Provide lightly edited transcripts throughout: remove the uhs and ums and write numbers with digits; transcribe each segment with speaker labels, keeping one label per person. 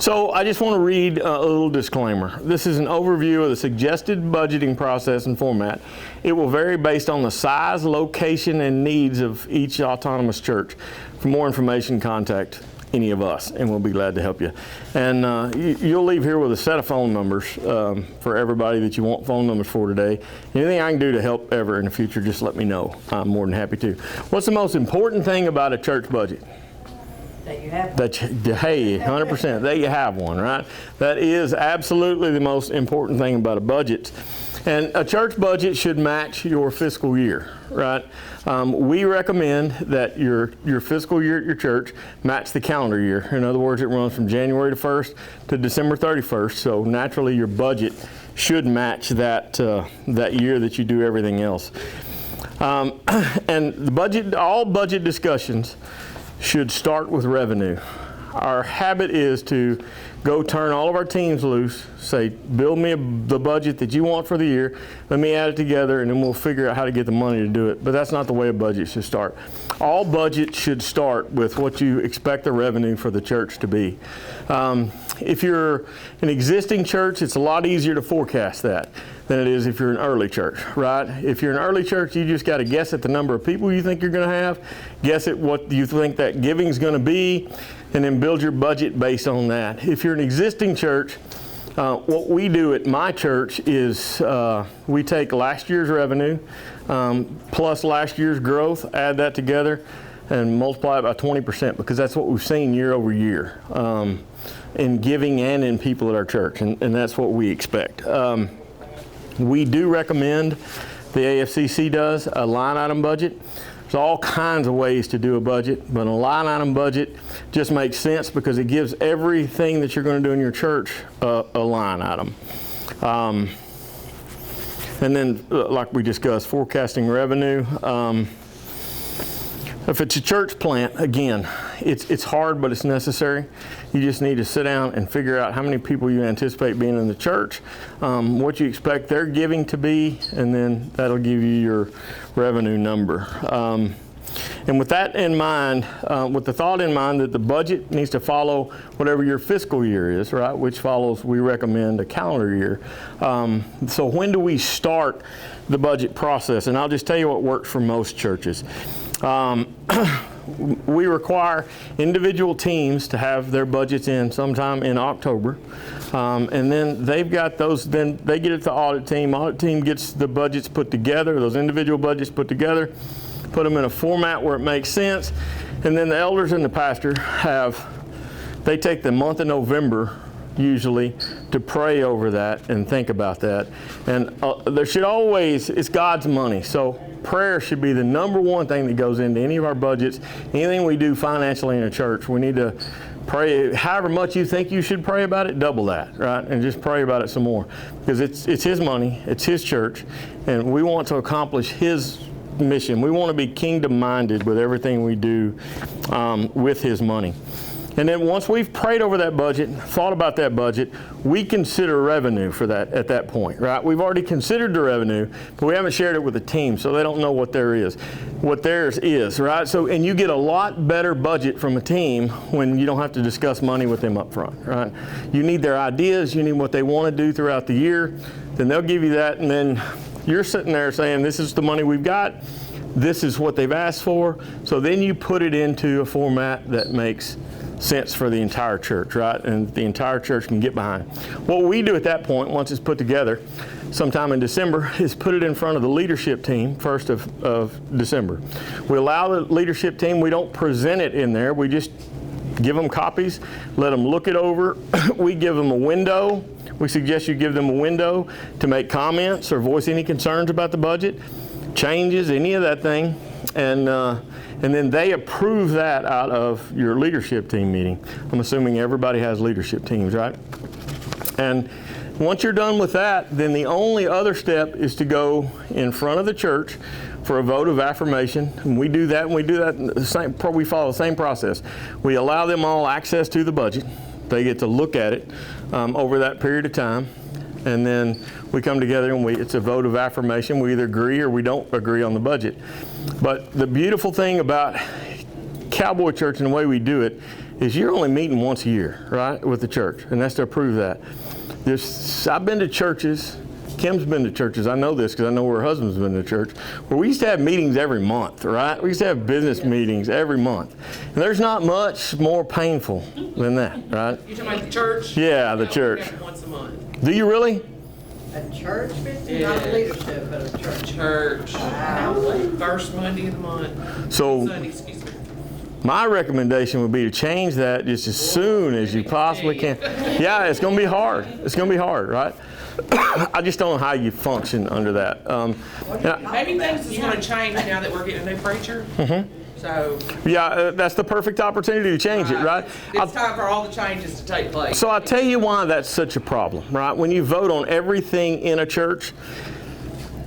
Speaker 1: So I just want to read a little disclaimer. This is an overview of the suggested budgeting process and format. It will vary based on the size, location, and needs of each autonomous church. For more information, contact any of us, and we'll be glad to help you. And you'll leave here with a set of phone numbers for everybody that you want phone numbers for today. Anything I can do to help ever in the future, just let me know. I'm more than happy to. What's the most important thing about a church budget?
Speaker 2: That you have one.
Speaker 1: Hey, 100%, that you have one, right? That is absolutely the most important thing about a budget. And a church budget should match your fiscal year, right? We recommend that your fiscal year at your church match the calendar year. In other words, it runs from January 1st to December 31st. So naturally, your budget should match that year that you do everything else. And all budget discussions should start with revenue. Our habit is to go turn all of our teams loose, say, build me the budget that you want for the year, let me add it together, and then we'll figure out how to get the money to do it. But that's not the way a budget should start. All budgets should start with what you expect the revenue for the church to be. If you're an existing church, it's a lot easier to forecast that than it is if you're an early church, right? If you're an early church, you just got to guess at the number of people you think you're going to have, guess at what you think that giving is going to be, and then build your budget based on that. If you're an existing church, what we do at my church is we take last year's revenue plus last year's growth, add that together, and multiply it by 20%, because that's what we've seen year over year in giving and in people at our church, and that's what we expect. We do recommend, the AFCC does, a line item budget. There's all kinds of ways to do a budget, but a line item budget just makes sense because it gives everything that you're going to do in your church a line item. And then, like we discussed, forecasting revenue. If it's a church plant, again, it's hard, but it's necessary. You just need to sit down and figure out how many people you anticipate being in the church, what you expect their giving to be, and then that'll give you your revenue number. And with that in mind, with the thought in mind that the budget needs to follow whatever your fiscal year is, right, which follows, we recommend, a calendar year. So when do we start the budget process? And I'll just tell you what works for most churches. We require individual teams to have their budgets in sometime in October. And then they've got those, then they get it to the audit team. Audit team gets the budgets put together, those individual budgets put together, put them in a format where it makes sense. And then the elders and the pastor they take the month of November usually to pray over that and think about that. And there should always, it's God's money. So prayer should be the number one thing that goes into any of our budgets. Anything we do financially in a church, we need to pray. However much you think you should pray about it, double that, right? And just pray about it some more. Because it's His money, it's His church, and we want to accomplish His mission. We want to be kingdom-minded with everything we do with His money. And then once we've prayed over that budget, thought about that budget, we consider revenue for that at that point, right? We've already considered the revenue, but we haven't shared it with the team, so they don't know what theirs is, right? So, and you get a lot better budget from a team when you don't have to discuss money with them up front, right? You need their ideas, you need what they want to do throughout the year, then they'll give you that, and then you're sitting there saying, this is the money we've got, this is what they've asked for, so then you put it into a format that makes sense for the entire church, right? And the entire church can get behind. What we do at that point, once it's put together, sometime in December, is put it in front of the leadership team, 1st of December. We allow the leadership team, we don't present it in there, we just give them copies, let them look it over. We give them a window. We suggest you give them a window to make comments or voice any concerns about the budget, changes, any of that thing. And then they approve that out of your leadership team meeting. I'm assuming everybody has leadership teams, right? And once you're done with that, then the only other step is to go in front of the church for a vote of affirmation. And we do that, we follow the same process. We allow them all access to the budget. They get to look at it over that period of time. And then we come together and it's a vote of affirmation. We either agree or we don't agree on the budget. But the beautiful thing about Cowboy Church and the way we do it is you're only meeting once a year, right, with the church, and that's to approve that. I've been to churches, Kim's been to churches, I know this because I know her husband's been to church, where we used to have meetings every month, right? We used to have business meetings every month. And there's not much more painful than that, right?
Speaker 3: You talking about the church?
Speaker 1: Yeah, the
Speaker 3: No,
Speaker 1: church.
Speaker 3: we have once a month.
Speaker 1: Do you really?
Speaker 2: A church meeting,
Speaker 3: Yeah.
Speaker 2: not leadership, but a church.
Speaker 3: Church.
Speaker 2: Wow.
Speaker 3: First Monday of the month.
Speaker 1: So
Speaker 3: Sunday, excuse me.
Speaker 1: my recommendation would be to change that just as soon as you possibly can. Yeah, it's going to be hard. It's going to be hard, right? I just don't know how you function under that.
Speaker 3: Maybe things is going to change now that we're getting a new preacher. So
Speaker 1: Yeah, that's the perfect opportunity to change it, right?
Speaker 3: it's time for all the changes to take place.
Speaker 1: So I'll tell you why that's such a problem, right? When you vote on everything in a church,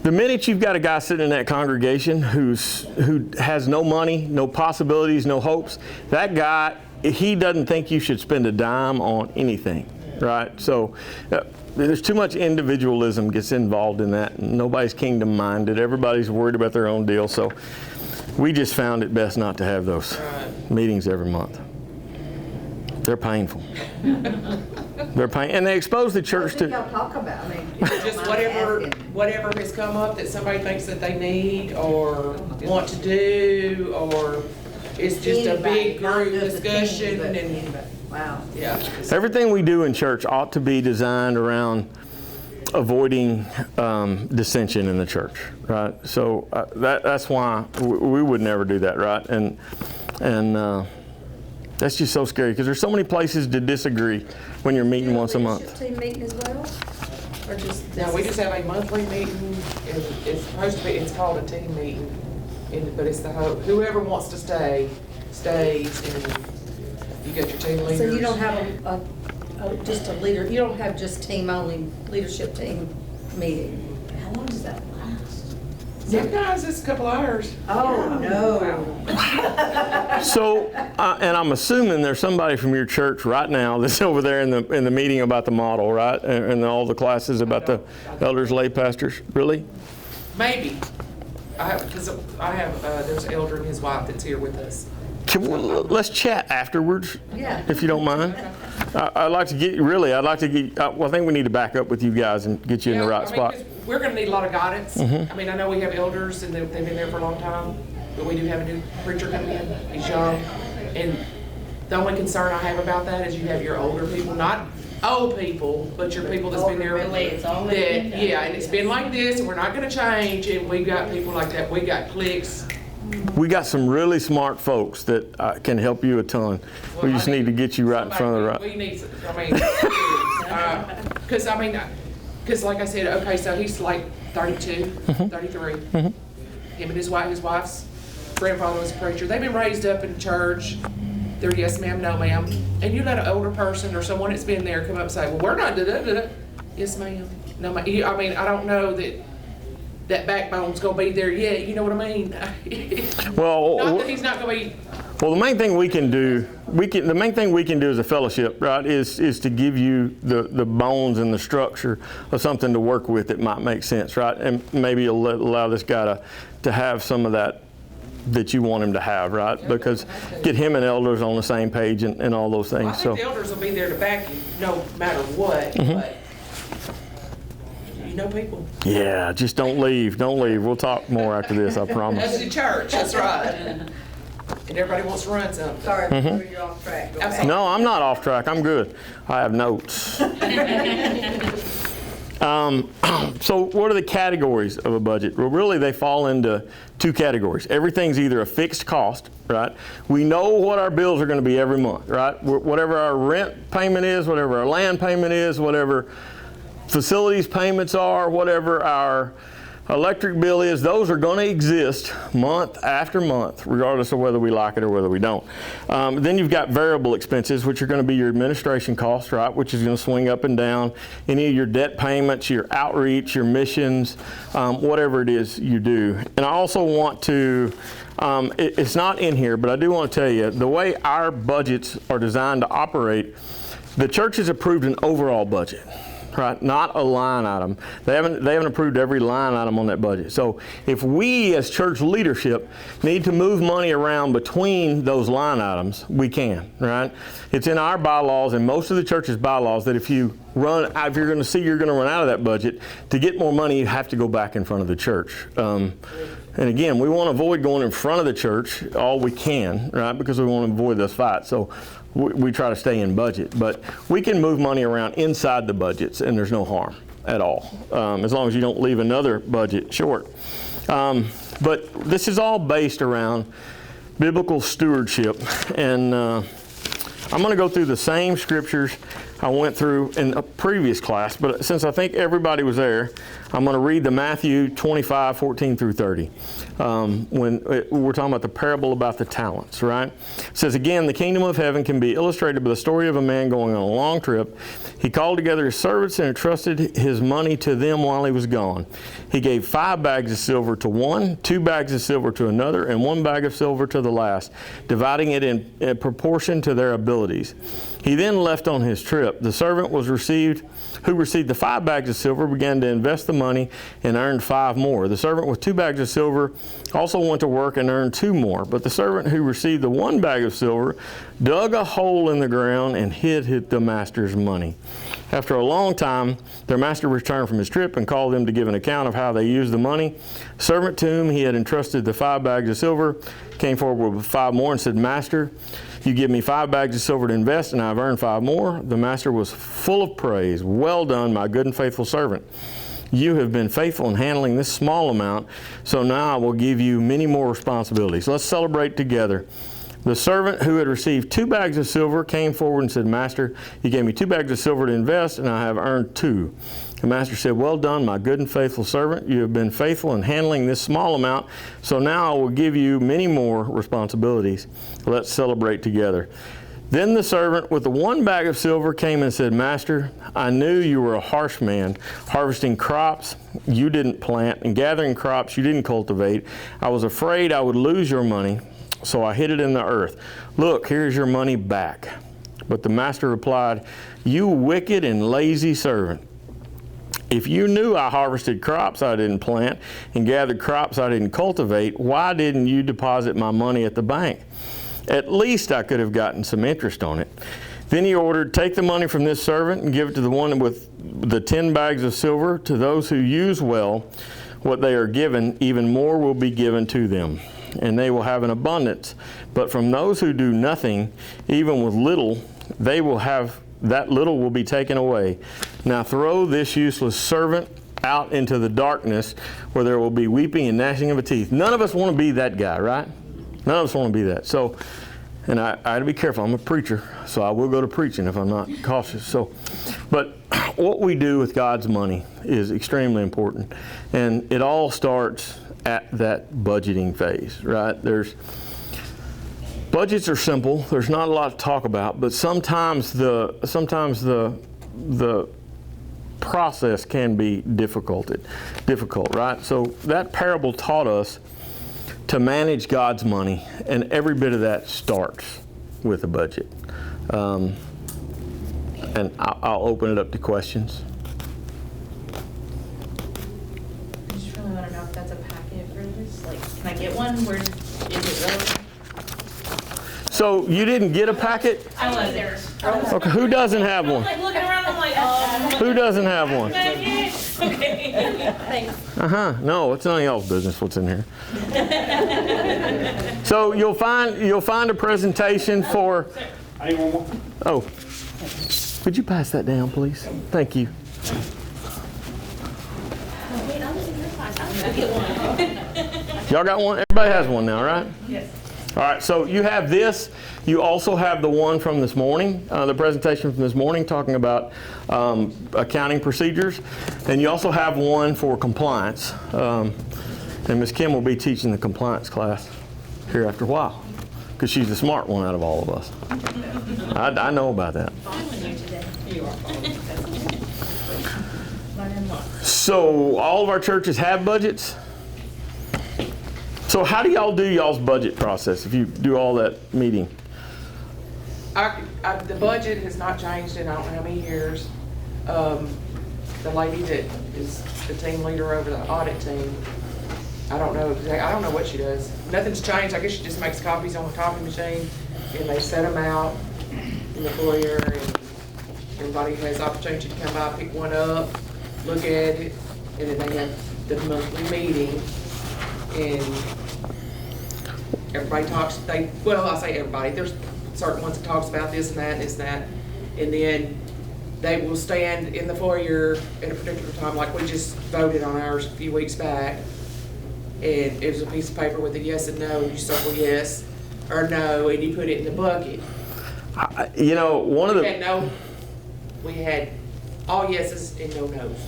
Speaker 1: the minute you've got a guy sitting in that congregation who has no money, no possibilities, no hopes, that guy, he doesn't think you should spend a dime on anything, right? So there's too much individualism gets involved in that. Nobody's kingdom minded. Everybody's worried about their own deal. So we just found it best not to have those meetings every month. They're painful. And they expose the church
Speaker 2: What do
Speaker 1: to.
Speaker 2: y'all talk about? I mean,
Speaker 3: Just whatever has come up that somebody thinks that they need or want to do, or it's just a big group discussion and,
Speaker 2: wow.
Speaker 3: yeah.
Speaker 1: Everything we do in church ought to be designed around avoiding dissension in the church, right? So that's why we would never do that, right? And that's just so scary because there's so many places to disagree when you're meeting once a month.
Speaker 4: Team meeting as well?
Speaker 3: Or just, no, we just have a monthly meeting, and it's supposed to be, it's called a team meeting, but it's whoever wants to stay, stays, and you got your team leaders.
Speaker 4: So you don't have just a leader, you don't have just team only, leadership team meeting? How long does that last?
Speaker 3: Sometimes it's a couple hours.
Speaker 2: Oh, no.
Speaker 1: So, and I'm assuming there's somebody from your church right now that's over there in the meeting about the model, right? And all the classes about the elders, lay pastors. Really?
Speaker 3: Maybe. Because I have, there's an elder and his wife that's here with us.
Speaker 1: Let's chat afterwards,
Speaker 2: Yeah.
Speaker 1: if you don't mind. I'd like to get, well, I think we need to back up with you guys and get you in the right spot.
Speaker 3: 'Cause we're going to need a lot of guidance. I mean, I know we have elders and they've been there for a long time, but we do have a new preacher coming in. He's young. And the only concern I have about that is you have your older people, not old people, but your people that's been there. Yeah, and it's been like this and we're not going to change. And we got people like that. We got cliques.
Speaker 1: We got some really smart folks that can help you a ton. We just need to get you right in front of the right.
Speaker 3: We need, because like I said, okay, so he's like 32, 33. Him and his wife's grandfather was a preacher. They've been raised up in church. They're yes ma'am, no ma'am. And you let an older person or someone that's been there come up and say, well, we're not da-da-da-da. Yes ma'am, no ma'am. I mean, I don't know that backbone's gonna be there yet, you know what I mean?
Speaker 1: Well,
Speaker 3: Not that he's not gonna be.
Speaker 1: well, the main thing we can do as a fellowship, right, is to give you the bones and the structure of something to work with that might make sense, right? And maybe allow this guy to have some of that you want him to have, right? Because get him and elders on the same page and all those things.
Speaker 3: I think the elders will be there to back you no matter what, but you know people.
Speaker 1: Yeah, just don't leave. Don't leave. We'll talk more after this, I
Speaker 3: That's
Speaker 1: promise.
Speaker 3: the church, that's right. And everybody wants to run something.
Speaker 2: Sorry, you're off track. Go back.
Speaker 3: Absolutely.
Speaker 1: No, I'm not off track. I'm good. I have notes. So what are the categories of a budget? Well, really, they fall into two categories. Everything's either a fixed cost, right? We know what our bills are going to be every month, right? Whatever our rent payment is, whatever our land payment is, whatever facilities payments are, whatever our electric bill is, those are going to exist month after month, regardless of whether we like it or whether we don't. Then you've got variable expenses, which are going to be your administration costs, right, which is going to swing up and down. Any of your debt payments, your outreach, your missions, whatever it is you do. And I also want to, it's not in here, but I do want to tell you, the way our budgets are designed to operate, the church has approved an overall budget. right? Not a line item. They haven't approved every line item on that budget. So if we as church leadership need to move money around between those line items, we can, right? It's in our bylaws and most of the church's bylaws that if you're going to see you're going to run out of that budget, to get more money, you have to go back in front of the church. And again, we want to avoid going in front of the church all we can, right? Because we want to avoid those fights. So we try to stay in budget. But we can move money around inside the budgets, and there's no harm at all, as long as you don't leave another budget short. But this is all based around biblical stewardship. And I'm going to go through the same scriptures I went through in a previous class, but since I think everybody was there, I'm going to read the Matthew 25, 14 through 30. When we're talking about the parable about the talents, right? It says, again, the kingdom of heaven can be illustrated by the story of a man going on a long trip. He called together his servants and entrusted his money to them while he was gone. He gave 5 bags of silver to one, 2 bags of silver to another, and 1 bag of silver to the last, dividing it in proportion to their abilities. He then left on his trip. The servant who received the 5 bags of silver began to invest the money and earned 5 more. The servant with 2 bags of silver also went to work and earned 2 more. But the servant who received the 1 bag of silver dug a hole in the ground and hid the master's money. After a long time, their master returned from his trip and called them to give an account of how they used the money. The servant to whom he had entrusted the 5 bags of silver came forward with 5 more and said, Master, you give me 5 bags of silver to invest, and I've earned 5 more. The master was full of praise. Well done, my good and faithful servant. You have been faithful in handling this small amount, so now I will give you many more responsibilities. Let's celebrate together. The servant who had received 2 bags of silver came forward and said, Master, you gave me 2 bags of silver to invest, and I have earned 2. The master said, well done, my good and faithful servant. You have been faithful in handling this small amount, so now I will give you many more responsibilities. Let's celebrate together. Then the servant with the 1 bag of silver came and said, Master, I knew you were a harsh man, harvesting crops you didn't plant and gathering crops you didn't cultivate. I was afraid I would lose your money, so I hid it in the earth. Look, here's your money back. But the master replied, you wicked and lazy servant. If you knew I harvested crops I didn't plant and gathered crops I didn't cultivate, why didn't you deposit my money at the bank? At least I could have gotten some interest on it. Then he ordered, take the money from this servant and give it to the one with the 10 bags of silver. To those who use well what they are given, even more will be given to them, and they will have an abundance. But from those who do nothing, even with little, they will have that little will be taken away. Now throw this useless servant out into the darkness where there will be weeping and gnashing of teeth. None of us want to be that guy, right? None of us want to be that. So, and I got to be careful. I'm a preacher, so I will go to preaching if I'm not cautious. So, but what we do with God's money is extremely important. And it all starts at that budgeting phase, right? Budgets are simple. There's not a lot to talk about, but sometimes the process can be difficult, right? So that parable taught us to manage God's money, and every bit of that starts with a budget. And I'll open it up to questions.
Speaker 5: I just really want to know if that's a packet for this. Like, can I get one? Where is it relevant?
Speaker 1: So you didn't get a packet?
Speaker 5: I wasn't there.
Speaker 1: Okay, who doesn't have one?
Speaker 5: Like looking around, I'm like,
Speaker 1: Who doesn't have one?
Speaker 5: okay. Thanks.
Speaker 1: No, it's none of y'all's business what's in here. So you'll find a presentation for. Oh, could you pass that down, please? Thank you.
Speaker 5: Wait, I was in your class. I'll get one.
Speaker 1: Y'all got one? Everybody has one now, right?
Speaker 5: Yes.
Speaker 1: All right, so you have this. You also have the one from this morning, the presentation from this morning talking about accounting procedures. And you also have one for compliance. And Ms. Kim will be teaching the compliance class here after a while because she's the smart one out of all of us. I know about that. So all of our churches have budgets. So how do y'all do y'all's budget process if you do all that meeting?
Speaker 3: The budget has not changed in I don't know how many years. the lady that is the team leader over the audit team, I don't know what she does. Nothing's changed. I guess she just makes copies on the copy machine, and they set them out in the foyer, and everybody has the opportunity to come by, pick one up, look at it, and then they have the monthly meeting, and everybody talks, I say everybody, there's certain ones that talks about this and that and this and that, and then they will stand in the foyer at a particular time, like we just voted on ours a few weeks back, and it was a piece of paper with a yes and no, and you circle yes or no, and you put it in the bucket.
Speaker 1: You know,
Speaker 3: We had all yeses and no nos.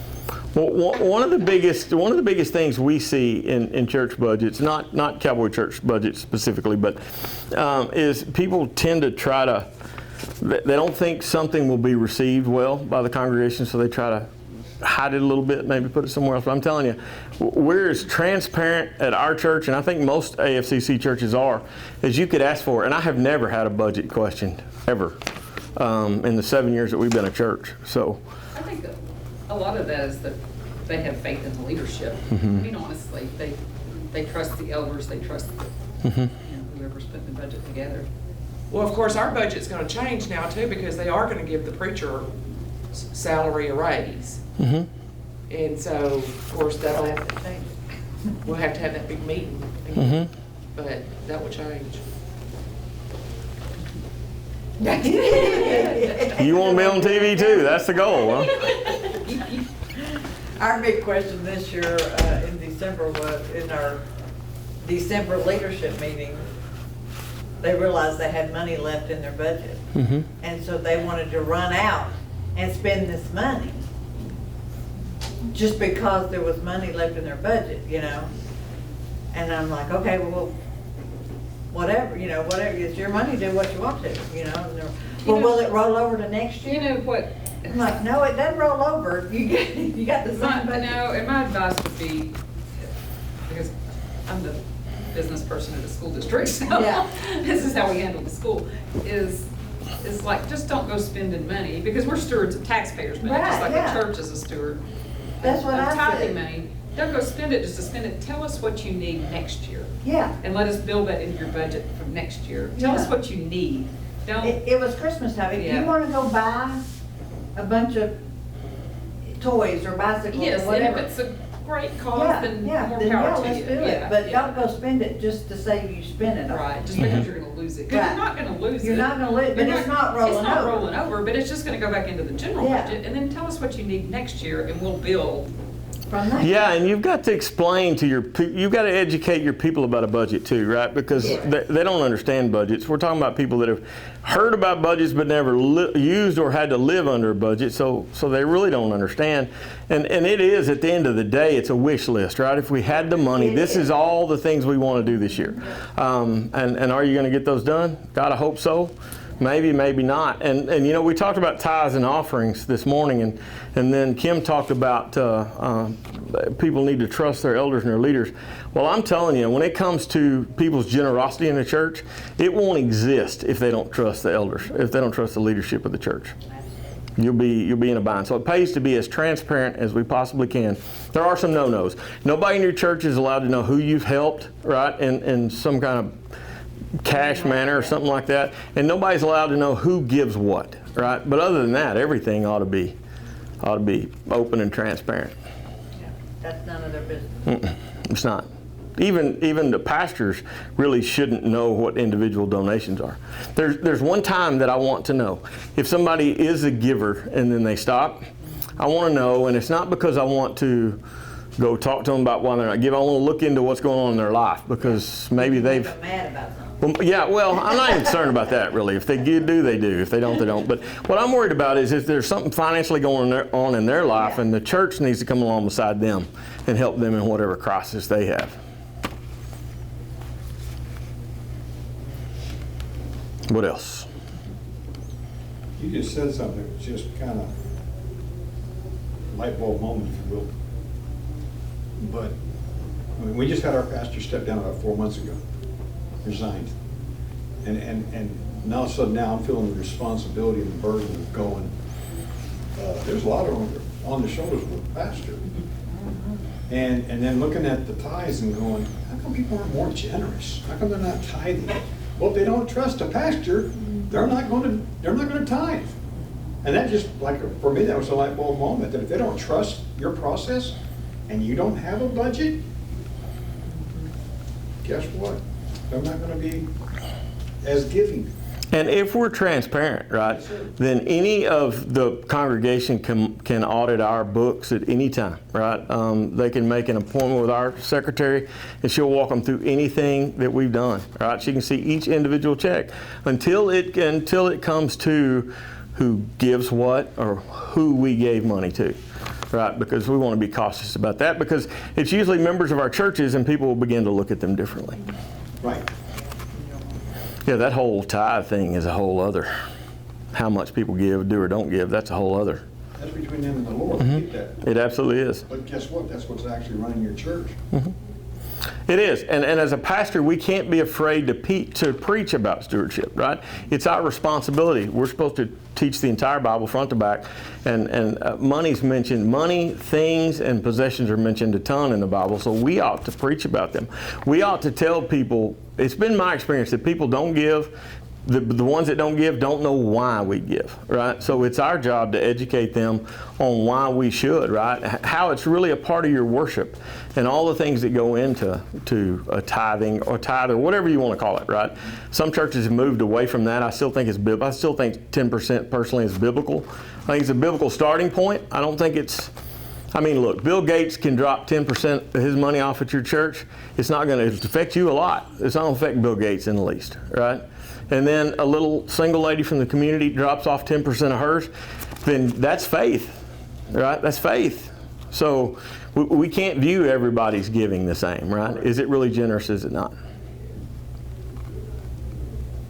Speaker 1: well, one of the biggest things we see in church budgets, not Cowboy church budgets specifically, but is people tend to try to, they don't think something will be received well by the congregation, so they try to hide it a little bit, maybe put it somewhere else. But I'm telling you, we're as transparent at our church, and I think most AFCC churches are, as you could ask for. And I have never had a budget questioned, ever, in the 7 years that we've been a church. So
Speaker 6: I think that a lot of that is that they have faith in the leadership. I mean, honestly, they trust the elders, they trust whoever's putting the budget together.
Speaker 3: Well, of course, our budget's gonna change now too, because they are gonna give the preacher salary a raise. And so, of course,
Speaker 2: We'll have to change it.
Speaker 3: we'll have to have that big meeting again, but that will change.
Speaker 1: you want to be on TV too? That's the goal, huh?
Speaker 2: Our big question this year in December was, in our December leadership meeting, they realized they had money left in their budget. And so they wanted to run out and spend this money just because there was money left in their budget, you know? And I'm like, okay, well, whatever, whatever, it's your money, do what you want to, you know? And they're, well, will it roll over to next year?
Speaker 6: You know what?
Speaker 2: I'm like, no, it doesn't roll over. You got the same budget.
Speaker 6: No, and my advice would be, because I'm the business person at the school district, so
Speaker 2: Yeah.
Speaker 6: this is how we handle the school, is like, just don't go spending money, because we're stewards of taxpayers' money, just
Speaker 2: Right,
Speaker 6: like
Speaker 2: yeah.
Speaker 6: the church is a steward.
Speaker 2: That's what I
Speaker 6: of tithing
Speaker 2: said.
Speaker 6: money. Don't go spend it just to spend it. Tell us what you need next year.
Speaker 2: Yeah.
Speaker 6: And let us build that into your budget for next year. Tell us
Speaker 2: Yeah.
Speaker 6: what you need. Don't,
Speaker 2: It was Christmas time. If
Speaker 6: Yeah.
Speaker 2: you want to go buy a bunch of toys or bicycles
Speaker 6: yes,
Speaker 2: or
Speaker 6: and if
Speaker 2: whatever.
Speaker 6: it's a great cause,
Speaker 2: Yeah,
Speaker 6: then
Speaker 2: yeah,
Speaker 6: more
Speaker 2: then
Speaker 6: power
Speaker 2: yeah,
Speaker 6: to
Speaker 2: let's
Speaker 6: you.
Speaker 2: do it.
Speaker 6: Yeah,
Speaker 2: But
Speaker 6: yeah.
Speaker 2: don't go spend it just to say you spend it.
Speaker 6: Right, just because you're gonna lose it. Because
Speaker 2: Right.
Speaker 6: you're not gonna lose it.
Speaker 2: You're not gonna lose it, but
Speaker 6: You're
Speaker 2: it's not rolling
Speaker 6: It's not
Speaker 2: over.
Speaker 6: rolling over, but it's just gonna go back into the general
Speaker 2: Yeah.
Speaker 6: budget, and then tell us what you need next year, and we'll build.
Speaker 2: From that.
Speaker 1: Yeah, and you've got to explain to you've got to educate your people about a budget too, right? Because
Speaker 2: Yeah.
Speaker 1: they don't understand budgets. We're talking about people that have heard about budgets but never used or had to live under a budget, so they really don't understand. And it is, at the end of the day, it's a wish list, right? If we had the money, this is all the things we want to do this year. And are you going to get those done? God, I hope so. Maybe, maybe not. And we talked about tithes and offerings this morning, and then Kim talked about people need to trust their elders and their leaders. Well, I'm telling you, when it comes to people's generosity in the church, it won't exist if they don't trust the elders, if they don't trust the leadership of the church. You'll be in a bind. So it pays to be as transparent as we possibly can. There are some no-nos. Nobody in your church is allowed to know who you've helped, right, in some kind of cash manner or something like that, and nobody's allowed to know who gives what, right? But other than that, everything ought to be open and transparent.
Speaker 2: Yeah, that's none of their business.
Speaker 1: It's not. Even the pastors really shouldn't know what individual donations are. There's one time that I want to know. If somebody is a giver and then they stop, I want to know, and it's not because I want to go talk to them about why they're not giving. I want to look into what's going on in their life, because maybe they've...
Speaker 2: Get mad about something.
Speaker 1: Well, yeah, well, I'm not even concerned about that, really. If they do, they do. If they don't, they don't. But what I'm worried about is if there's something financially going on in their life, and the church needs to come along beside them and help them in whatever crisis they have. What else?
Speaker 7: You just said something that was just kind of light bulb moment, if you will. But I mean, we just had our pastor step down about 4 months ago, resigned. And now all of a sudden now I'm feeling the responsibility and the burden of going. There's a lot of on the shoulders of the pastor. And then looking at the tithes and going, how come people aren't more generous? How come they're not tithing? Well, if they don't trust a pastor, they're not going to tithe. And that just, like, for me, that was a light bulb moment, that if they don't trust your process and you don't have a budget, guess what? They're not going to be as giving.
Speaker 1: And if we're transparent, right, then any of the congregation can audit our books at any time, right? They can make an appointment with our secretary, and she'll walk them through anything that we've done, right? She can see each individual check until it comes to who gives what or who we gave money to, right? Because we want to be cautious about that, because it's usually members of our churches, and people will begin to look at them differently.
Speaker 7: Right.
Speaker 1: Yeah, that whole tithe thing is a whole other, how much people give, do or don't give, that's a whole other.
Speaker 7: That's between them and the Lord. Keep that.
Speaker 1: It absolutely is.
Speaker 7: But guess what? That's what's actually running your church.
Speaker 1: It is, and as a pastor, we can't be afraid to preach about stewardship, right? It's our responsibility. We're supposed to teach the entire Bible front to back, and money's mentioned. Money, things, and possessions are mentioned a ton in the Bible, so we ought to preach about them. We ought to tell people, it's been my experience that people don't give, the ones that don't give don't know why we give, right? So it's our job to educate them on why we should, right? How it's really a part of your worship and all the things that go into a tithing or tithe or whatever you want to call it, right? Some churches have moved away from that. I still think it's biblical. I still think 10% personally is biblical. I think it's a biblical starting point. I don't think it's, I mean, look, Bill Gates can drop 10% of his money off at your church. It's not going to affect you a lot. It's not going to affect Bill Gates in the least, right? And then a little single lady from the community drops off 10% of hers, then that's faith, right? That's faith. So we can't view everybody's giving the same, right? Is it really generous? Is it not?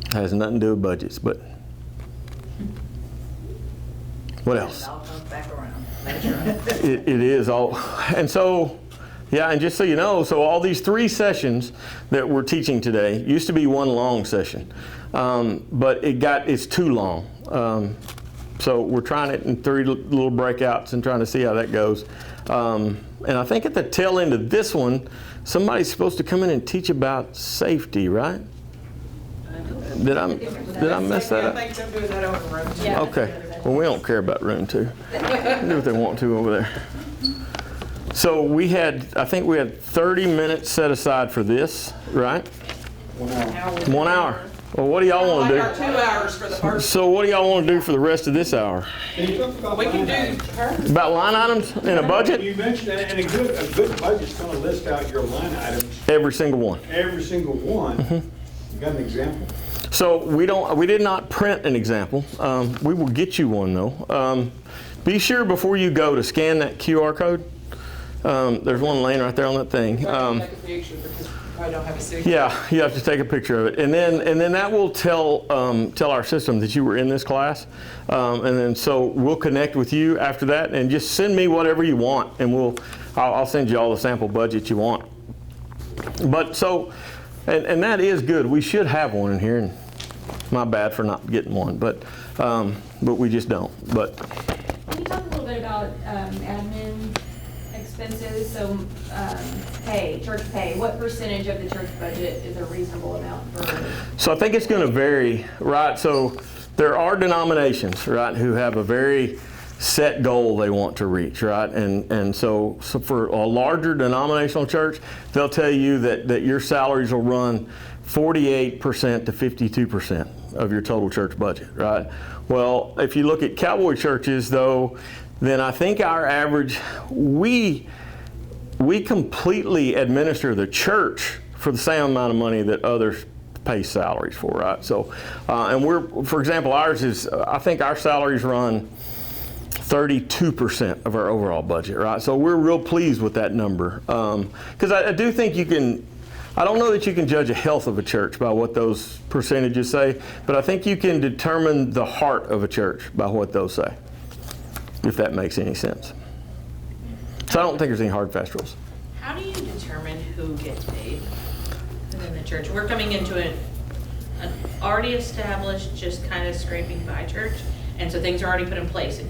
Speaker 1: It has nothing to do with budgets, but what else?
Speaker 2: It all comes back around.
Speaker 1: It is all, and so, yeah, and just so you know, so all these 3 sessions that we're teaching today used to be one long session, but it's too long. So we're trying it in 3 little breakouts and trying to see how that goes. And I think at the tail end of this one, somebody's supposed to come in and teach about safety, right? Did I mess that up?
Speaker 3: I think they're doing that over in room 2.
Speaker 5: Yeah.
Speaker 1: Okay. Well, we don't care about room 2. Do what they want to over there. So I think we had 30 minutes set aside for this, right?
Speaker 7: 1 hour.
Speaker 1: 1 hour. Well, what do y'all want to
Speaker 3: Like our 2 hours for the
Speaker 1: do?
Speaker 3: first.
Speaker 1: So what do y'all want to do for the rest of this hour?
Speaker 7: Can you talk about
Speaker 3: We can
Speaker 7: line items?
Speaker 3: do her.
Speaker 1: About line items in a budget?
Speaker 7: You mentioned that, and a good budget's going to list out your line items,
Speaker 1: Every single one.
Speaker 7: every single one. You got an example?
Speaker 1: So we did not print an example. We will get you one though. Be sure before you go to scan that QR code. There's one laying right there on that thing.
Speaker 3: Take a picture because we probably don't have a signature.
Speaker 1: Yeah, you have to take a picture of it, and then that will tell our system that you were in this class, and then so we'll connect with you after that, and just send me whatever you want, and I'll send you all the sample budget you want. But so, and that is good. We should have one in here, and my bad for not getting one, but we just don't. But
Speaker 5: Can you talk a little bit about admin expenses? So church pay, what percentage of the church budget is a reasonable amount for?
Speaker 1: So I think it's going to vary, right? So there are denominations, right, who have a very set goal they want to reach, right? And so for a larger denominational church, they'll tell you that your salaries will run 48% to 52% of your total church budget, right? Well, if you look at Cowboy churches, though, then I think our average, we completely administer the church for the same amount of money that others pay salaries for, right? So, and for example, ours is, I think our salaries run 32% of our overall budget, right? So we're real pleased with that number. Because I do think I don't know that you can judge a health of a church by what those percentages say, but I think you can determine the heart of a church by what those say, if that makes any sense. So I don't think there's any hard fast rules.
Speaker 8: How do you determine who gets paid within the church? We're coming into an already established, just kind of scraping by church, and so things are already put in place,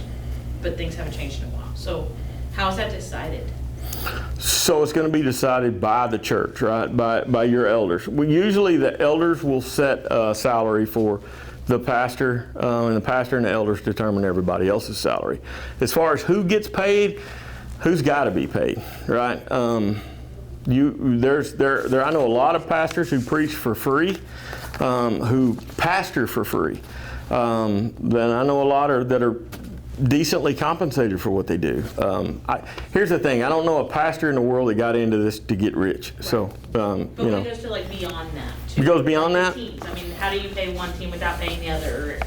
Speaker 8: but things haven't changed in a while. So how's that decided?
Speaker 1: So it's going to be decided by the church, right? By your elders. Usually the elders will set a salary for the pastor, and the pastor and the elders determine everybody else's salary. As far as who gets paid, who's got to be paid, right? I know a lot of pastors who preach for free, who pastor for free. Then I know a lot that are decently compensated for what they do. Here's the thing: I don't know a pastor in the world that got into this to get rich. So,
Speaker 8: But
Speaker 1: you
Speaker 8: when
Speaker 1: know,
Speaker 8: it goes to like beyond that.
Speaker 1: It goes beyond
Speaker 8: Like
Speaker 1: that?
Speaker 8: the teams. I mean, how do you pay one team without paying the other?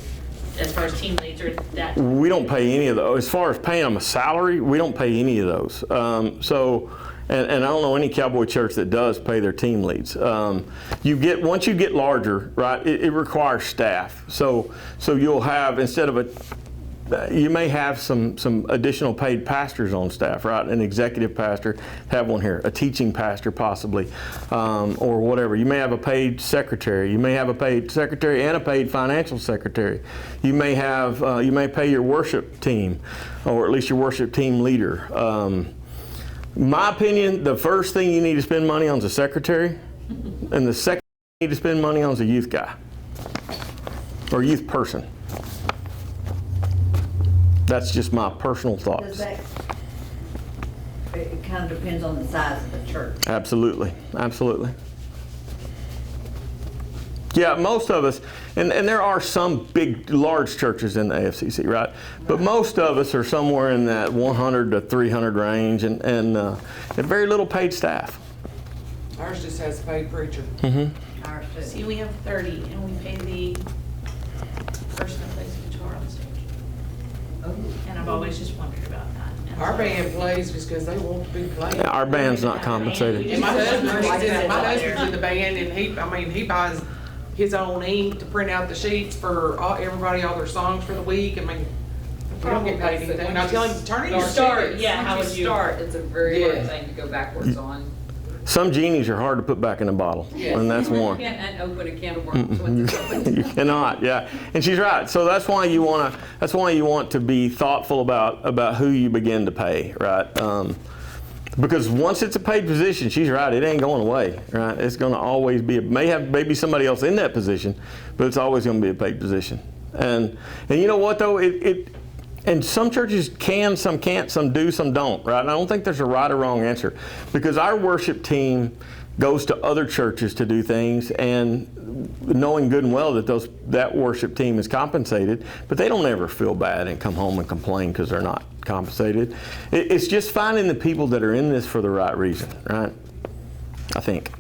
Speaker 8: As far as team leads or that?
Speaker 1: we don't pay any of those. As far as paying them a salary, we don't pay any of those. And I don't know any Cowboy church that does pay their team leads. Once you get larger, right? It requires staff. So you'll have, instead of you may have some additional paid pastors on staff, right? An executive pastor, have one here, a teaching pastor possibly, or whatever. You may have a paid secretary. You may have a paid secretary and a paid financial secretary. You may pay your worship team, or at least your worship team leader. My opinion, the first thing you need to spend money on is a secretary, and the second thing you need to spend money on is a youth guy, or youth person. That's just my personal
Speaker 2: Does
Speaker 1: thoughts.
Speaker 2: that, it kind of depends on the size of the church.
Speaker 1: Absolutely, absolutely. Yeah, most of us, and there are some big, large churches in the AFCC, right? But most of us are somewhere in that 100 to 300 range, and very little paid staff.
Speaker 3: Ours just has a paid preacher.
Speaker 2: Ours too.
Speaker 8: See, we have 30 and we pay the person that plays the guitar on stage. And I've always just wondered about that. And
Speaker 3: Our
Speaker 8: so-
Speaker 3: band plays just because they want to be playing.
Speaker 1: Yeah, our band's not compensated.
Speaker 3: And my husband's in the band, and he buys his own ink to print out the sheets for everybody, all their songs for the week. I mean, we don't get paid anything. And I tell him, turn in your
Speaker 6: Start,
Speaker 3: tickets.
Speaker 8: yeah, how
Speaker 6: once
Speaker 8: would
Speaker 6: you
Speaker 8: you-
Speaker 6: start, it's a very
Speaker 3: Yeah.
Speaker 6: hard thing to go backwards on.
Speaker 1: Some genies are hard to put back in a bottle,
Speaker 3: Yes.
Speaker 1: and that's one.
Speaker 6: And open a can of worms when it's open.
Speaker 1: You cannot, yeah. And she's right. So that's why you want to be thoughtful about who you begin to pay, right? Because once it's a paid position, she's right, it ain't going away, right? It's going to always be, maybe somebody else in that position, but it's always going to be a paid position. And you know what though, and some churches can, some can't, some do, some don't, right? And I don't think there's a right or wrong answer, because our worship team goes to other churches to do things, and knowing good and well that worship team is compensated, but they don't ever feel bad and come home and complain because they're not compensated. It's just finding the people that are in this for the right reason, right? I think.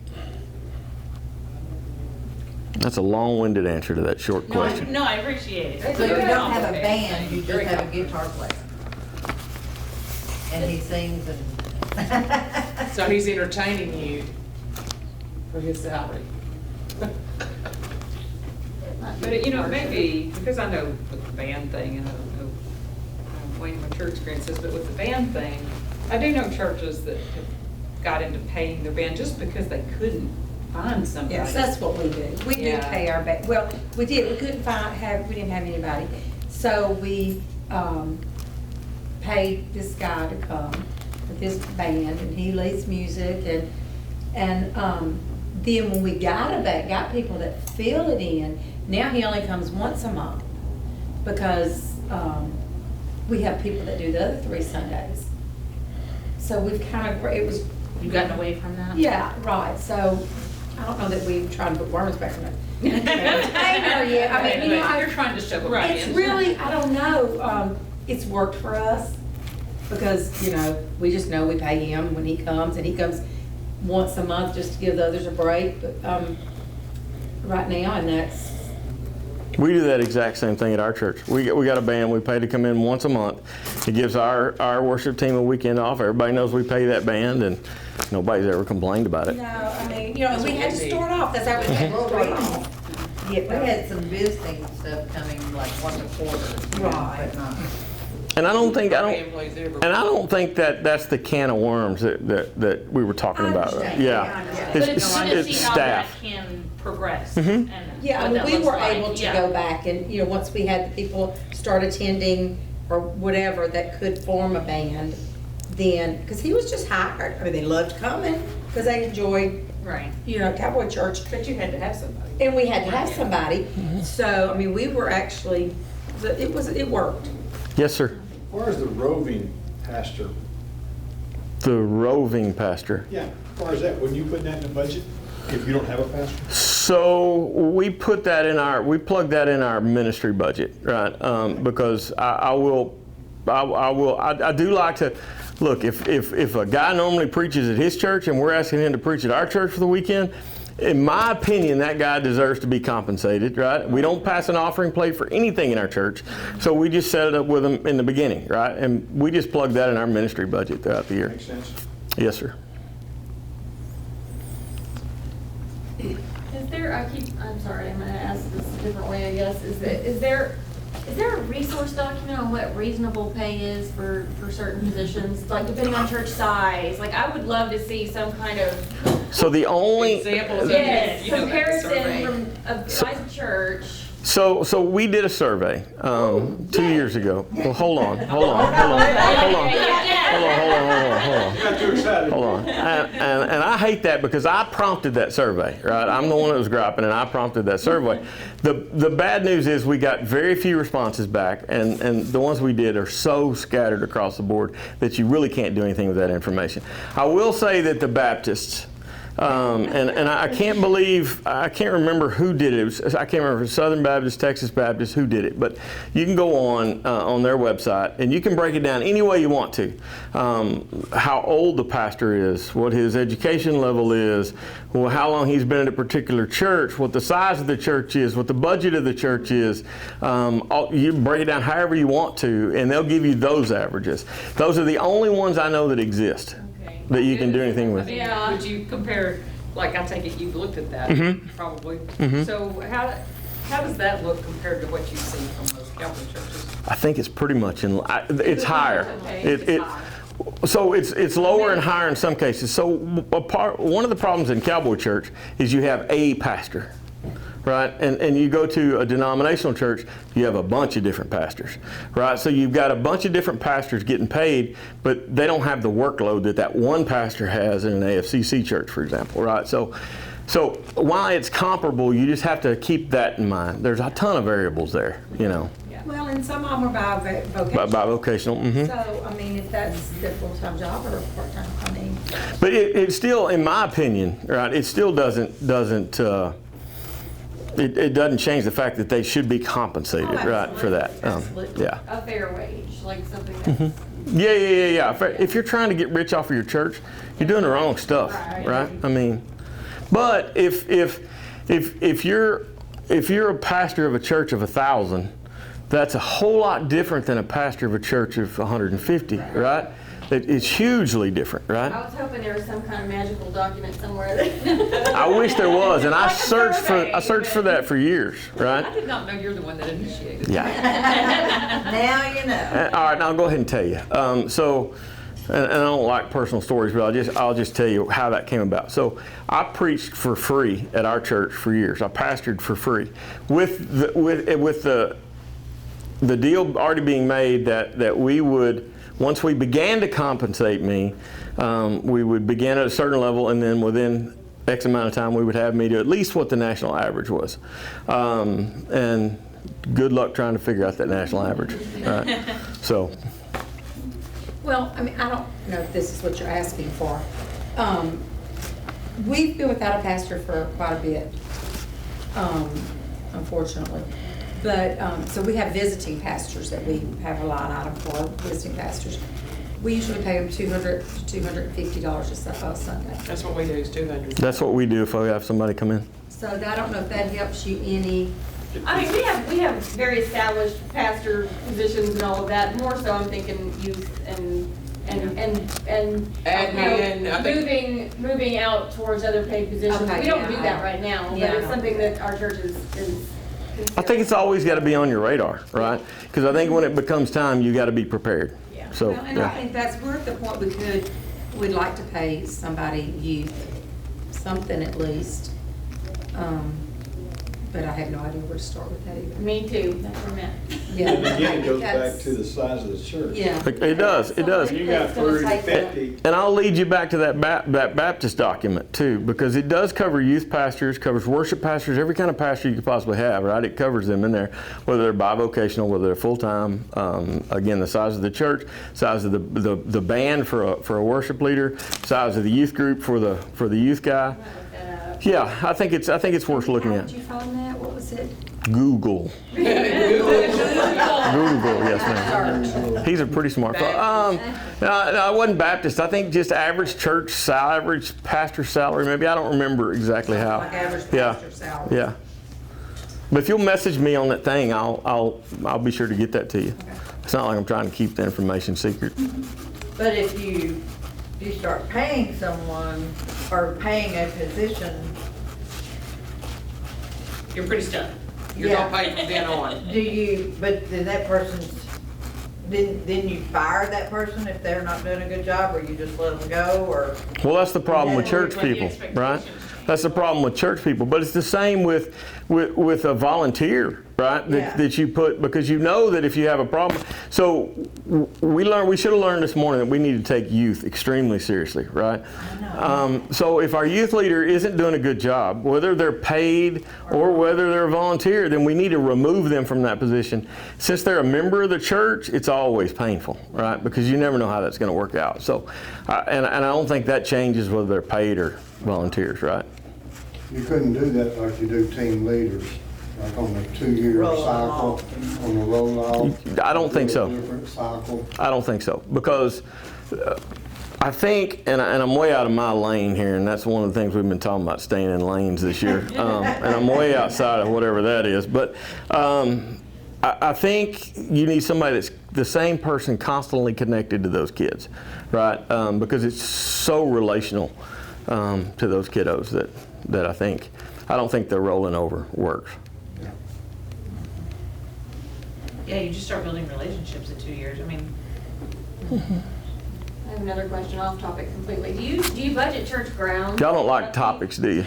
Speaker 1: That's a long-winded answer to that short question.
Speaker 8: No, I appreciate it.
Speaker 2: So you
Speaker 6: Very
Speaker 2: don't have a
Speaker 6: complicated
Speaker 2: band,
Speaker 6: thing.
Speaker 2: you just
Speaker 6: Very
Speaker 2: have a guitar player. And he sings and.
Speaker 3: So he's entertaining you for his salary.
Speaker 6: But it maybe, because I know with the band thing, and I don't know Wayne, what your experience is, but with the band thing, I do know churches that have got into paying their band just because they couldn't find somebody.
Speaker 4: Yes, that's what we do. We do
Speaker 6: Yeah.
Speaker 4: pay our well, we did, we couldn't we didn't have anybody. So we, paid this guy to come with his band, and he leads music, and then when we got people that fill it in, now he only comes once a month, because, we have people that do the other 3 Sundays. So we've kind of, it was.
Speaker 8: You've gotten away from that?
Speaker 4: Yeah, right, so, I don't know that we try to put worms back in the container yet, I mean,
Speaker 6: You're trying to shove a
Speaker 8: Right.
Speaker 6: band.
Speaker 4: it's really, I don't know, it's worked for us, because, we just know we pay him when he comes, and he comes once a month just to give the others a break, but, right now, and that's,
Speaker 1: We do that exact same thing at our church. We got a band, we pay to come in once a month. It gives our worship team a weekend off. Everybody knows we pay that band, and nobody's ever complained about it.
Speaker 4: I mean, and we had to start off, that's how we had to start off.
Speaker 2: We had some visiting stuff coming like once a quarter.
Speaker 4: Right.
Speaker 2: But not.
Speaker 1: And I don't think
Speaker 3: Band plays everywhere.
Speaker 1: and I don't think that's the can of worms that we were talking
Speaker 4: I
Speaker 1: about.
Speaker 4: understand.
Speaker 1: Yeah,
Speaker 4: Yeah, I understand.
Speaker 8: But it's fun to see how that
Speaker 1: staff.
Speaker 8: can progress.
Speaker 1: Mhm.
Speaker 8: And
Speaker 4: Yeah,
Speaker 8: what
Speaker 4: I mean,
Speaker 8: that
Speaker 4: we
Speaker 8: looks
Speaker 4: were
Speaker 8: like.
Speaker 4: able to
Speaker 8: Yeah.
Speaker 4: go back and, once we had the people start attending, or whatever that could form a band, then, because he was just hired. I mean, they loved coming because they enjoyed,
Speaker 8: Right.
Speaker 4: Cowboy Church.
Speaker 8: But you had to have somebody.
Speaker 4: And we had to have somebody. So, I mean, we were actually, it worked.
Speaker 1: Yes, sir.
Speaker 7: As far as the roving pastor,
Speaker 1: The roving pastor.
Speaker 7: yeah, as far as that, wouldn't you put that in the budget if you don't have a pastor?
Speaker 1: So we put that in we plug that in our ministry budget, right? Because I do like to, look, if a guy normally preaches at his church and we're asking him to preach at our church for the weekend, in my opinion, that guy deserves to be compensated, right? We don't pass an offering plate for anything in our church, so we just set it up with him in the beginning, right? And we just plug that in our ministry budget throughout the year.
Speaker 7: Makes sense?
Speaker 1: Yes, sir.
Speaker 5: Is there, I'm sorry, I'm gonna ask this a different way, I guess. Is there a resource document on what reasonable pay is for certain positions? Like depending on church size? Like I would love to see some kind of,
Speaker 1: So the only
Speaker 3: Examples of
Speaker 5: yes,
Speaker 3: you know, like a survey.
Speaker 5: comparison from a size church.
Speaker 1: So we did a survey 2 years ago. Well, hold on. You
Speaker 7: Got too excited.
Speaker 1: Hold on. And I hate that because I prompted that survey, right? I'm the one that was griping and I prompted that survey. The bad news is we got very few responses back and the ones we did are so scattered across the board that you really can't do anything with that information. I will say that the Baptists, and I can't remember who did it. I can't remember if it was Southern Baptist, Texas Baptist, who did it. But you can go on their website and you can break it down any way you want to. How old the pastor is, what his education level is, well, how long he's been at a particular church, what the size of the church is, what the budget of the church is. You break it down however you want to, and they'll give you those averages. Those are the only ones I know that exist. That you can do anything with.
Speaker 5: Yeah.
Speaker 6: Would you compare, like I take it you've looked at that, probably. So how does that look compared to what you see from most Cowboy churches?
Speaker 1: I think it's pretty much it's higher.
Speaker 5: Okay.
Speaker 1: So it's lower and higher in some cases. So one of the problems in Cowboy Church is you have a pastor, right? And you go to a denominational church, you have a bunch of different pastors, right? So you've got a bunch of different pastors getting paid, but they don't have the workload that one pastor has in an AFCC church, for example, right? So while it's comparable, you just have to keep that in mind. There's a ton of variables there,
Speaker 4: Well, and some of them are vocational.
Speaker 1: By vocational.
Speaker 4: So, I mean, if that's their full-time job or part-time, I mean.
Speaker 1: But it still, in my opinion, right, it still doesn't it doesn't change the fact that they should be compensated, right, for that.
Speaker 4: Absolutely.
Speaker 1: Yeah.
Speaker 5: A fair wage, like something that's.
Speaker 1: Yeah. If you're trying to get rich off of your church, you're doing the wrong stuff, right? I mean, but if you're a pastor of a church of 1,000, that's a whole lot different than a pastor of a church of 150, right? It's hugely different, right?
Speaker 5: I was hoping there was some kind of magical document somewhere that.
Speaker 1: I wish there was, and I
Speaker 5: Like a
Speaker 1: searched
Speaker 5: survey,
Speaker 1: for that for years, right?
Speaker 6: I did not know you're the one that initiated.
Speaker 1: Yeah.
Speaker 2: Now you know.
Speaker 1: All right, now I'll go ahead and tell you. And I don't like personal stories, but I'll just tell you how that came about. So I preached for free at our church for years. I pastored for free, with the deal already being made that we would, once we began to compensate me, we would begin at a certain level, and then within X amount of time, we would have me to at least what the national average was. And good luck trying to figure out that national average. Right? So.
Speaker 4: Well, I mean, I don't know if this is what you're asking for. We've been without a pastor for quite a bit, unfortunately. But, so we have visiting pastors that we have a line item for, visiting pastors. We usually pay them $200 to $250 a Sunday.
Speaker 3: That's what we do, is 200.
Speaker 1: That's what we do if we have somebody come in.
Speaker 4: So I don't know if that helps you any.
Speaker 5: I mean, we have very established pastor positions and all of that. More so, I'm thinking youth and
Speaker 3: Admin, I think.
Speaker 5: moving out towards other paid positions.
Speaker 4: Okay,
Speaker 5: We don't
Speaker 4: yeah,
Speaker 5: do that right now, but
Speaker 4: yeah, I
Speaker 5: it's
Speaker 4: don't
Speaker 5: something
Speaker 4: do
Speaker 5: that our church is.
Speaker 1: I think it's always got to be on your radar, right? Because I think when it becomes time, you got to be prepared.
Speaker 5: Yeah.
Speaker 1: So,
Speaker 4: Well, and I think we're at the point we'd like to pay somebody youth, something at least. But I have no idea where to start with that either.
Speaker 5: Me too, that's what I meant.
Speaker 4: Yeah,
Speaker 7: And again, it goes
Speaker 4: that's-
Speaker 7: back to the size of the church.
Speaker 4: Yeah.
Speaker 1: It does, it does.
Speaker 7: You got
Speaker 4: It's gonna
Speaker 7: 30 to
Speaker 4: take
Speaker 7: 50.
Speaker 1: And I'll lead you back to that Baptist document too, because it does cover youth pastors, covers worship pastors, every kind of pastor you could possibly have, right? It covers them in there, whether they're bivocational, whether they're full-time. Again, the size of the church, size of the band for a worship leader, size of the youth group for the youth guy. Yeah, I think it's worth looking
Speaker 4: How
Speaker 1: at.
Speaker 4: did you find that? What was it?
Speaker 1: Google. Google, yes, ma'am. He's a pretty smart fellow. No, I wasn't Baptist. I think just average church, average pastor salary. Maybe I don't remember exactly how.
Speaker 4: Like average
Speaker 1: Yeah,
Speaker 4: pastor salary.
Speaker 1: yeah. But if you'll message me on that thing, I'll be sure to get that to you. It's not like I'm trying to keep the information secret.
Speaker 2: But if you start paying someone or paying a position,
Speaker 3: You're pretty stuck. You're
Speaker 2: Yeah.
Speaker 3: gonna pay from then on.
Speaker 2: but then that person's, then you fire that person if they're not doing a good job, or you just let them go, or?
Speaker 1: Well, that's the problem with
Speaker 2: Yeah.
Speaker 1: church
Speaker 8: Like the
Speaker 1: people, right?
Speaker 8: expectations.
Speaker 1: That's the problem with church people. But it's the same with a volunteer, right?
Speaker 2: Yeah.
Speaker 1: That you put, because you know that if you have a problem. So we should have learned this morning that we need to take youth extremely seriously, right? So if our youth leader isn't doing a good job, whether they're paid or whether they're a volunteer, then we need to remove them from that position. Since they're a member of the church, it's always painful, right? Because you never know how that's going to work out. So, and I don't think that changes whether they're paid or volunteers, right?
Speaker 9: You couldn't do that like you do team leaders, like on a 2-year
Speaker 2: Roll 'em
Speaker 9: cycle,
Speaker 2: off.
Speaker 9: on a roll-off.
Speaker 1: I don't think so.
Speaker 9: Different cycle.
Speaker 1: I don't think so, because I think, and I'm way out of my lane here, and that's one of the things we've been talking about, staying in lanes this year, and I'm way outside of whatever that is, but I think you need somebody that's the same person constantly connected to those kids, right? Because it's so relational to those kiddos that I don't think the rolling over works.
Speaker 8: Yeah, you just start building relationships at 2 years. I mean,
Speaker 5: I have another question off topic completely. Do you budget church grounds?
Speaker 1: Y'all don't like topics, do you?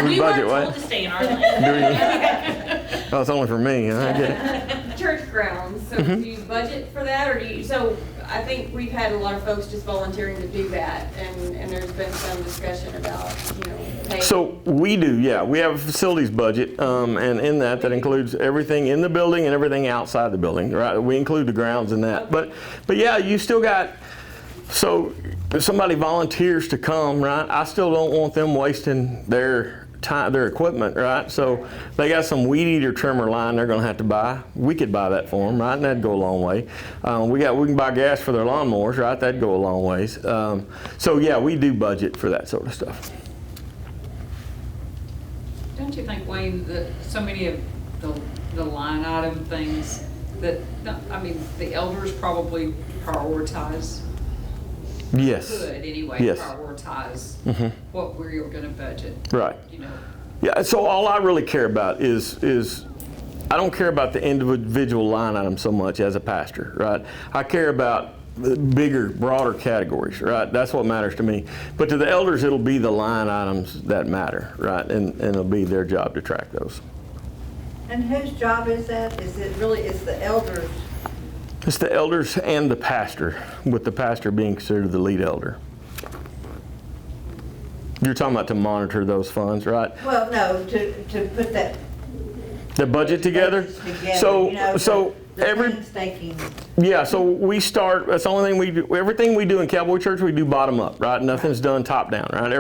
Speaker 8: we
Speaker 1: budget
Speaker 8: weren't
Speaker 1: what?
Speaker 8: told to stay in our lane.
Speaker 1: Do you? Oh, it's only for me. I get it.
Speaker 5: Church grounds, so
Speaker 1: Mm-hmm.
Speaker 5: do you budget for that, or do you, so I think we've had a lot of folks just volunteering to do that, and there's been some discussion about, paying.
Speaker 1: So we do, yeah. We have a facilities budget, and in that includes everything in the building and everything outside the building, right? We include the grounds in that. But yeah, you still got, so if somebody volunteers to come, right? I still don't want them wasting their time, their equipment, right? So they got some weed eater trimmer line they're going to have to buy. We could buy that for them, right? And that'd go a long way. We can buy gas for their lawnmowers, right? That'd go a long ways. So yeah, we do budget for that sort of stuff.
Speaker 6: Don't you think, Wayne, that so many of the line item things that, I mean, the elders probably prioritize,
Speaker 1: Yes.
Speaker 6: could anyway,
Speaker 1: Yes.
Speaker 6: prioritize what we're going to budget,
Speaker 1: Right.
Speaker 6: you know.
Speaker 1: Yeah, so all I really care about is I don't care about the individual line item so much as a pastor, right? I care about the bigger, broader categories, right? That's what matters to me. But to the elders, it'll be the line items that matter, right? And it'll be their job to track those.
Speaker 2: And whose job is that? Is it really, it's the elders?
Speaker 1: It's the elders and the pastor, with the pastor being considered the lead elder. You're talking about to monitor those funds, right?
Speaker 2: Well, no, to put that.
Speaker 1: The budget together?
Speaker 2: Together,
Speaker 1: So,
Speaker 2: you know,
Speaker 1: so
Speaker 2: the
Speaker 1: every,
Speaker 2: painstaking.
Speaker 1: yeah, so we start, that's the only thing we do, everything we do in Cowboy Church, we do bottom up, right? Nothing's done top down, right?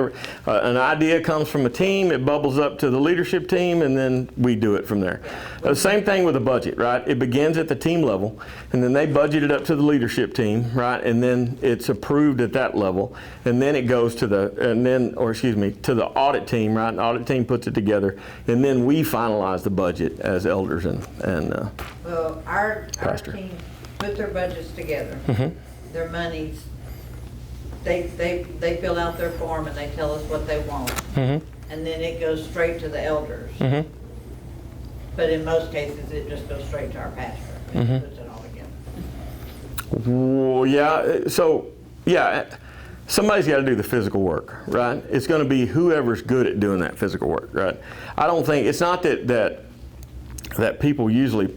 Speaker 1: An idea comes from a team, it bubbles up to the leadership team, and then we do it from there. The same thing with a budget, right? It begins at the team level, and then they budget it up to the leadership team, right? And then it's approved at that level, and then it goes to the, to the audit team, right? And the audit team puts it together, and then we finalize the budget as elders and
Speaker 2: Well, our
Speaker 1: Pastor.
Speaker 2: team put their budgets together, their monies. They fill out their form and they tell us what they want. And then it goes straight to the elders. But in most cases, it just goes straight to our pastor. He puts it all together.
Speaker 1: Well, yeah, so, yeah, somebody's got to do the physical work, right? It's going to be whoever's good at doing that physical work, right? I don't think, it's not that people usually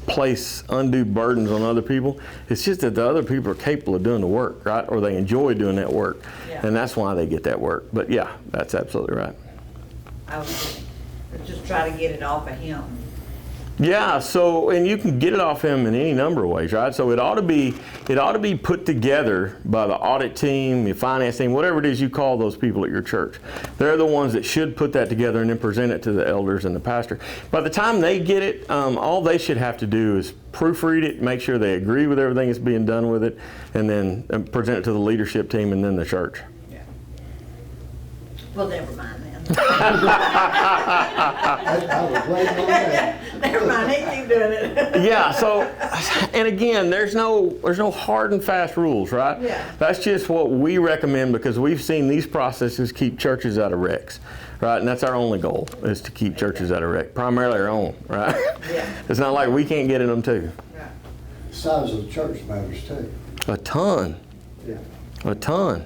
Speaker 1: place undue burdens on other people. It's just that the other people are capable of doing the work, right? Or they enjoy doing that work.
Speaker 2: Yeah.
Speaker 1: And that's why they get that work. But yeah, that's absolutely right.
Speaker 2: I was just try to get it off of him.
Speaker 1: Yeah, so, and you can get it off him in any number of ways, right? So it ought to be put together by the audit team, the finance team, whatever it is you call those people at your church. They're the ones that should put that together and then present it to the elders and the pastor. By the time they get it, all they should have to do is proofread it, make sure they agree with everything that's being done with it, and then present it to the leadership team and then the church.
Speaker 2: Yeah. Well, never mind then.
Speaker 9: I was waiting on that.
Speaker 2: Never mind, he keep doing it.
Speaker 1: Yeah, so, and again, there's no hard and fast rules, right?
Speaker 2: Yeah.
Speaker 1: That's just what we recommend because we've seen these processes keep churches out of wrecks, right? And that's our only goal, is to keep churches out of wreck, primarily our own, right?
Speaker 2: Yeah.
Speaker 1: It's not like we can't get in them too.
Speaker 2: Right.
Speaker 9: Size of the church matters too.
Speaker 1: A ton,
Speaker 9: Yeah.
Speaker 1: a ton.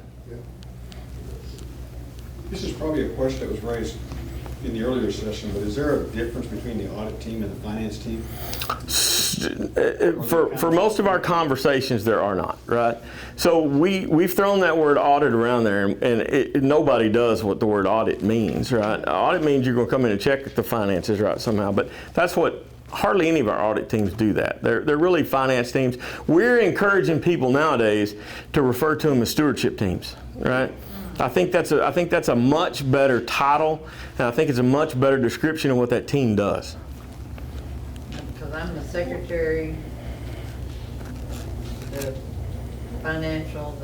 Speaker 7: This is probably a question that was raised in the earlier session, but is there a difference between the audit team and the finance team?
Speaker 1: For most of our conversations, there are not, right? So we've thrown that word audit around there, and nobody does what the word audit means, right? Audit means you're going to come in and check the finances, right, somehow, but that's what hardly any of our audit teams do that. They're really finance teams. We're encouraging people nowadays to refer to them as stewardship teams, right? I think that's a much better title, and I think it's a much better description of what that team does.
Speaker 2: Because I'm the secretary, the financial,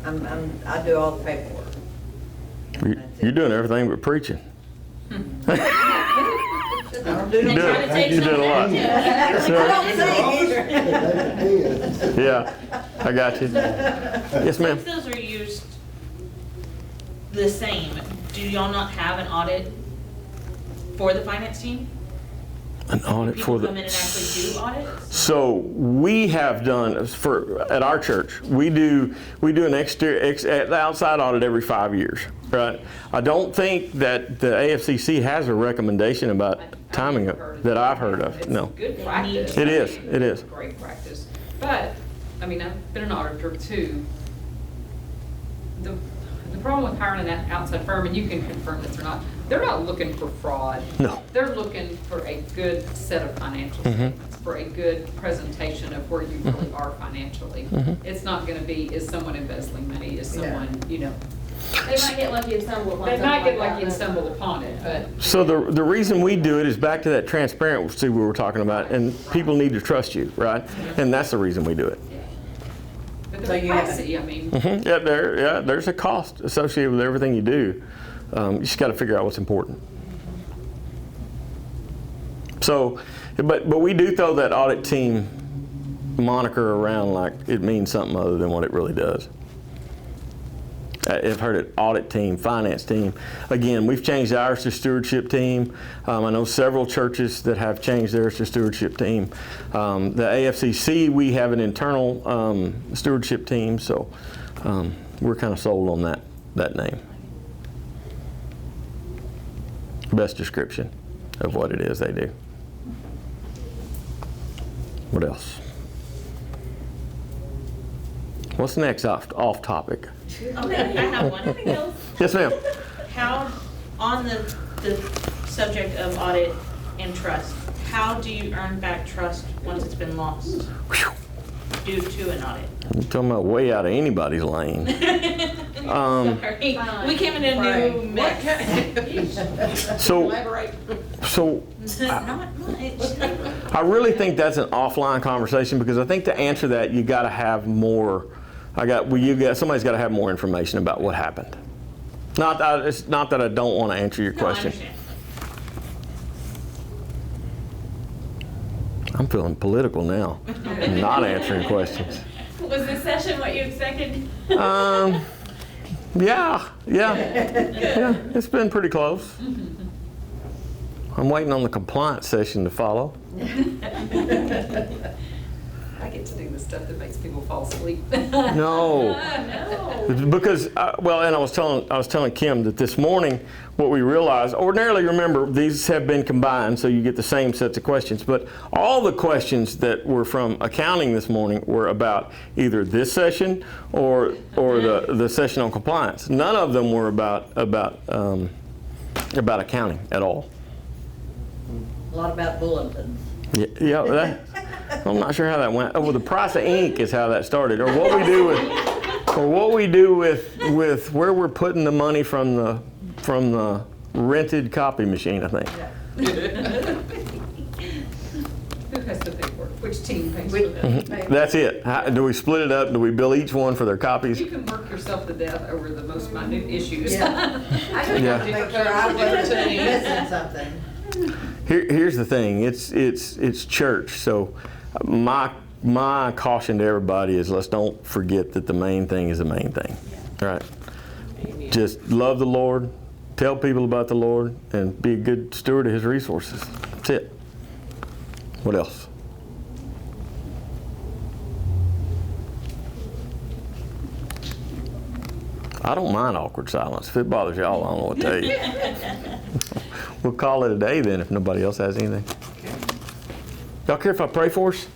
Speaker 2: I do all the paperwork.
Speaker 1: You're doing everything but preaching.
Speaker 2: I don't do no
Speaker 1: You're doing a lot.
Speaker 2: I don't sing either.
Speaker 1: Yeah, I got you. Yes, ma'am.
Speaker 8: If those are used the same, do y'all not have an audit for the finance team?
Speaker 1: An audit for
Speaker 8: People come in and
Speaker 1: the.
Speaker 8: actually do audits?
Speaker 1: So we have done at our church. We do an outside audit every 5 years, right? I don't think that the AFCC has a recommendation about timing it that I've heard of. No,
Speaker 6: It's good practice.
Speaker 1: it is. It is.
Speaker 6: It's great practice. But, I mean, I've been an auditor too. The problem with hiring an outside firm, and you can confirm this or not, they're not looking for fraud.
Speaker 1: No.
Speaker 6: They're looking for a good set of financial statements, for a good presentation of where you really are financially. It's not gonna be, is someone embezzling money, is someone, you know,
Speaker 5: They might get lucky and stumble upon
Speaker 6: they
Speaker 5: something
Speaker 6: might get
Speaker 5: like
Speaker 6: lucky and
Speaker 5: that, but-
Speaker 6: stumble upon it, but.
Speaker 1: So the reason we do it is back to that transparency we were talking about, and people need to trust you, right? And that's the reason we do it.
Speaker 6: But
Speaker 2: So
Speaker 6: they're
Speaker 2: you have
Speaker 6: pricey, I mean.
Speaker 1: Yeah, there's a cost associated with everything you do. You just got to figure out what's important. So, but we do throw that audit team moniker around like it means something other than what it really does. I've heard it audit team, finance team. Again, we've changed ours to stewardship team. I know several churches that have changed theirs to stewardship team. The AFCC, we have an internal stewardship team, so we're kind of sold on that name. Best description of what it is they do. What else? What's next off topic?
Speaker 8: Okay, I have one.
Speaker 1: Yes, ma'am.
Speaker 8: How, on the subject of audit and trust, how do you earn back trust once it's been lost due to an audit?
Speaker 1: You're talking about way out of anybody's lane.
Speaker 8: Sorry, we came in a new mix.
Speaker 1: So
Speaker 3: Elaborate.
Speaker 8: Not much.
Speaker 1: I really think that's an offline conversation because I think to answer that you got to have more. Somebody's got to have more information about what happened. It's not that I don't want to answer your
Speaker 8: No, I
Speaker 1: question.
Speaker 8: understand.
Speaker 1: I'm feeling political now. I'm not answering questions.
Speaker 8: Was this session what you expected?
Speaker 1: Yeah, it's been pretty close. I'm waiting on the compliance session to follow.
Speaker 2: I can
Speaker 6: get to do the stuff that makes people fall asleep.
Speaker 1: No.
Speaker 8: No.
Speaker 1: Because, well, and I was telling Kim that this morning, what we realized, ordinarily, remember, these have been combined, so you get the same sets of questions, but all the questions that were from accounting this morning were about either this session or the session on compliance. None of them were about accounting at all.
Speaker 2: A lot about bulletins.
Speaker 1: Yeah, I'm not sure how that went. Oh, well, the price of ink is how that started, or what we do with where we're putting the money from the rented copy machine, I think.
Speaker 6: Who has to pay for it? Which team pays for that?
Speaker 1: That's it. Do we split it up? Do we bill each one for their copies?
Speaker 6: You can work yourself to death over the most minute issues.
Speaker 2: Yeah. I just
Speaker 1: Yeah.
Speaker 2: want to make sure I wasn't missing something.
Speaker 1: Here's the thing. It's church. So my caution to everybody is let's don't forget that the main thing is the main thing. Right?
Speaker 3: Amen.
Speaker 1: Just love the Lord, tell people about the Lord, and be a good steward of His resources. That's it. What else? I don't mind awkward silence. If it bothers y'all, I don't know what to tell you. We'll call it a day then if nobody else has anything. Y'all care if I pray for us?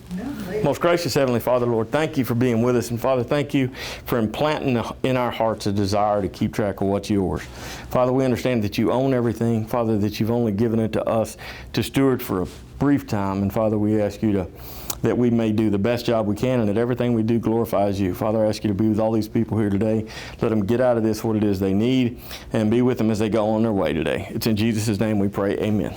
Speaker 1: Most gracious Heavenly Father, Lord, thank you for being with us. And Father, thank you for implanting in our hearts a desire to keep track of what's yours. Father, we understand that you own everything. Father, that you've only given it to us to steward for a brief time. And Father, we ask you that we may do the best job we can and that everything we do glorifies you. Father, I ask you to be with all these people here today. Let them get out of this what it is they need and be with them as they go on their way today. It's in Jesus' name we pray. Amen.